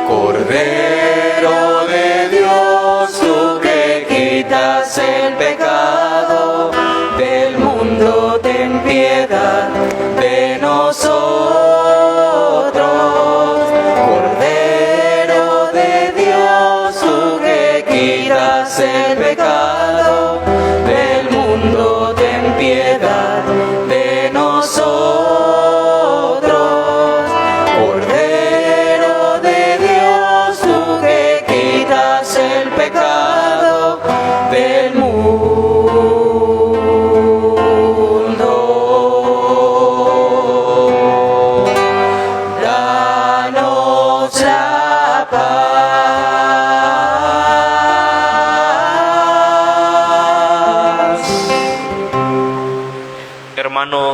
Cordero de Dios, tú que quitas el pecado del mundo, ten piedad de nosotros. Cordero de Dios, tú que quitas el pecado del mundo, ten piedad de nosotros. Cordero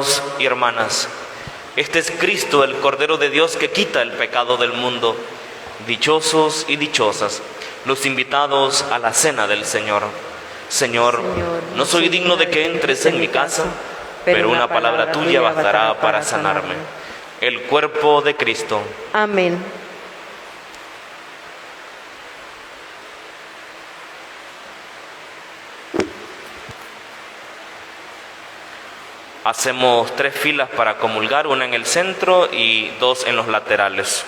hermanos y hermanas, este es Cristo, el Cordero de Dios que quita el pecado del mundo. Dichosos y dichosas los invitados a la cena del Señor. Señor, no soy digno de que entres en mi casa, pero una palabra tuya bastará para sanarme. El cuerpo de Cristo. Amén. Hacemos 3 filas para comulgar, una en el centro y 2 en los laterales.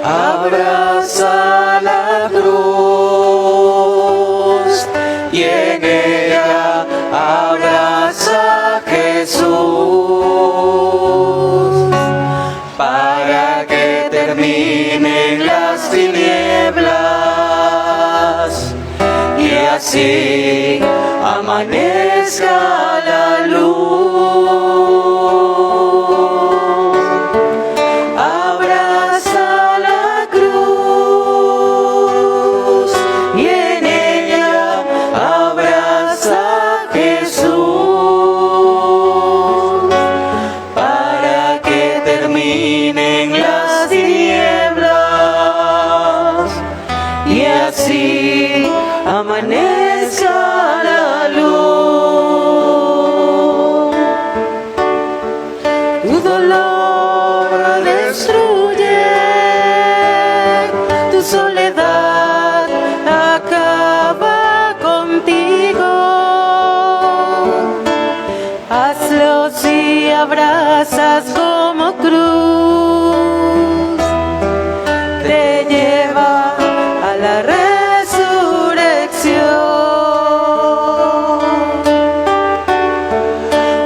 Abraza la cruz y en ella abraza a Jesús para que terminen las tinieblas y así amanezca la luz. Amanezca la luz, tu dolor destruye, tu soledad acaba contigo. Hazlo si abrazas como cruz, te lleva a la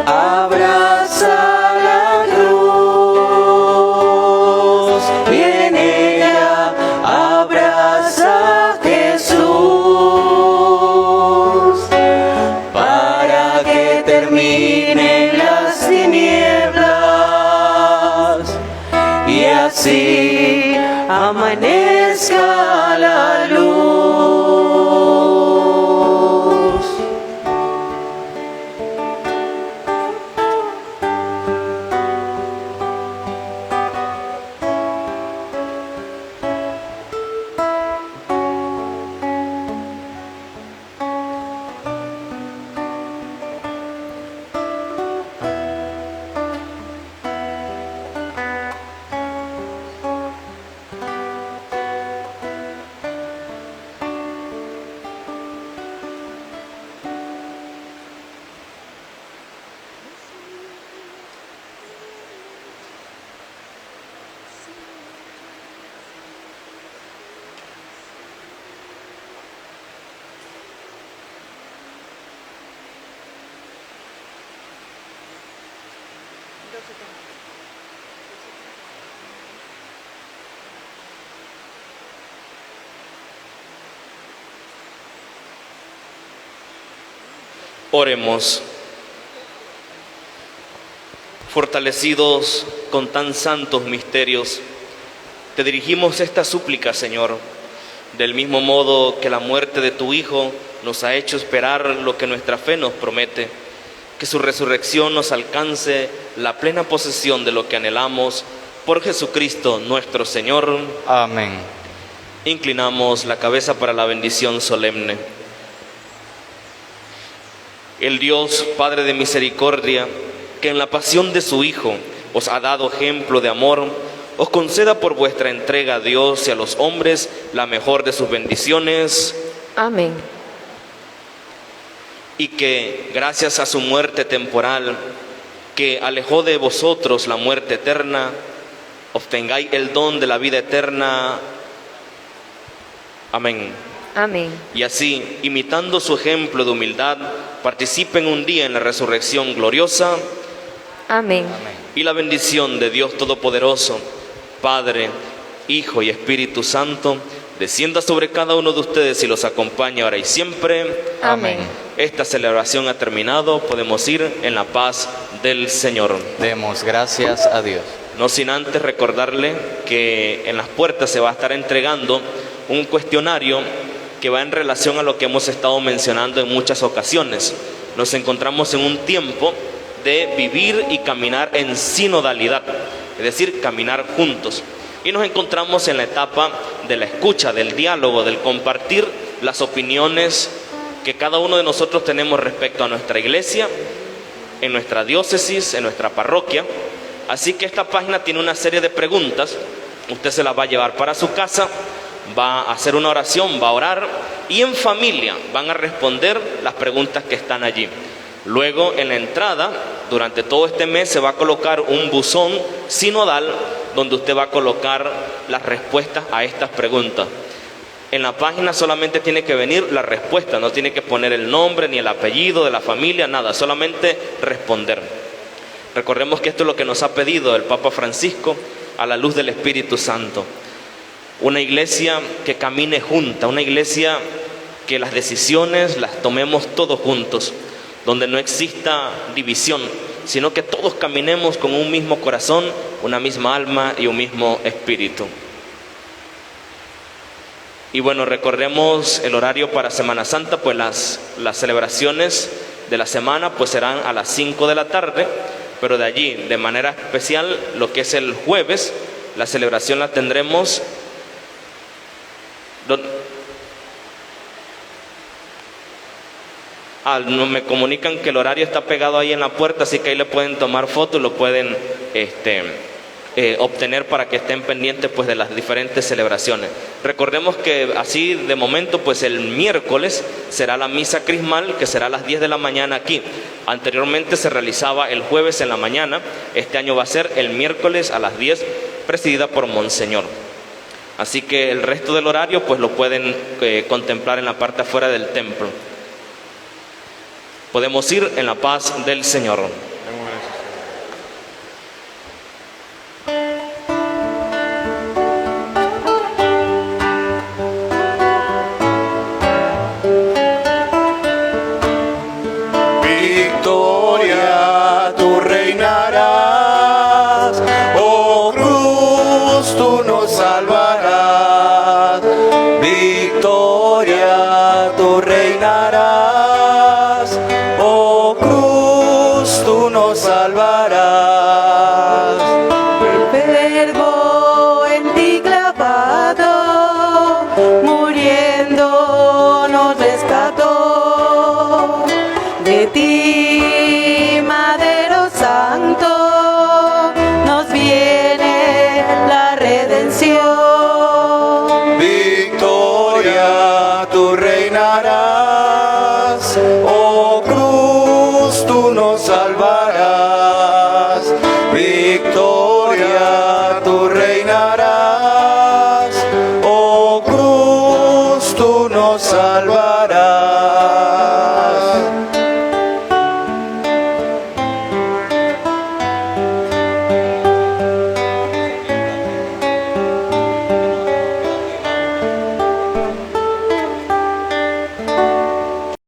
abraza la cruz y en ella abraza a Jesús para que terminen las tinieblas y así amanezca la luz. Oremos. Fortalecidos con tan santos misterios, te dirigimos esta súplica, Señor, del mismo modo que la muerte de tu Hijo nos ha hecho esperar lo que nuestra fe nos promete, que su resurrección nos alcance la plena posesión de lo que anhelamos por Jesucristo nuestro Señor. Amén. Inclinamos la cabeza para la bendición solemne. El Dios, Padre de misericordia, que en la pasión de su Hijo os ha dado ejemplo de amor, os conceda por vuestra entrega a Dios y a los hombres la mejor de sus bendiciones. Amén. Y que, gracias a su muerte temporal, que alejó de vosotros la muerte eterna, obtengáis el don de la vida eterna. Amén. Amén. Y así, imitando su ejemplo de humildad, participen un día en la resurrección gloriosa. Amén. Y la bendición de Dios Todopoderoso, Padre, Hijo y Espíritu Santo, descienda sobre cada uno de ustedes y los acompañe ahora y siempre. Amén. Esta celebración ha terminado, podemos ir en la paz del Señor. Demos gracias a Dios. No sin antes recordarle que en las puertas se va a estar entregando un cuestionario que va en relación a lo que hemos estado mencionando en muchas ocasiones. Nos encontramos en un tiempo de vivir y caminar en sinodalidad, es decir, caminar juntos. Y nos encontramos en la etapa de la escucha, del diálogo, del compartir las opiniones que cada uno de nosotros tenemos respecto a nuestra iglesia, en nuestra diócesis, en nuestra parroquia. Así que esta página tiene una serie de preguntas, usted se las va a llevar para su casa, va a hacer una oración, va a orar y en familia van a responder las preguntas que están allí. Luego en la entrada, durante todo este mes se va a colocar un buzón sinodal donde usted va a colocar las respuestas a estas preguntas. En la página solamente tiene que venir la respuesta, no tiene que poner el nombre ni el apellido de la familia, nada, solamente responder. Recordemos que esto es lo que nos ha pedido el Papa Francisco a la luz del Espíritu Santo. Una iglesia que camine junta, una iglesia que las decisiones las tomemos todos juntos, donde no exista división, sino que todos caminemos con un mismo corazón, una misma alma y un mismo espíritu. Y bueno, recordemos el horario para Semana Santa, pues las celebraciones de la semana pues serán a las 5 de la tarde, pero de allí, de manera especial, lo que es el jueves, la celebración la tendremos no me comunican que el horario está pegado ahí en la puerta, así que ahí le pueden tomar fotos, lo pueden obtener para que estén pendientes pues de las diferentes celebraciones. Recordemos que así de momento pues el miércoles será la misa crismal, que será a las 10 de la mañana aquí. Anteriormente se realizaba el jueves en la mañana, este año va a ser el miércoles a las 10, presidida por Monseñor. Así que el resto del horario pues lo pueden contemplar en la parte afuera del templo. Podemos ir en la paz del Señor. Victoria, tú reinarás, oh cruz, tú nos salvarás. Victoria, tú reinarás, oh cruz, tú nos salvarás. El verbo en ti clavado, muriendo nos rescató. De ti, Madero Santo, nos viene la redención. Victoria, tú reinarás, oh cruz, tú nos salvarás.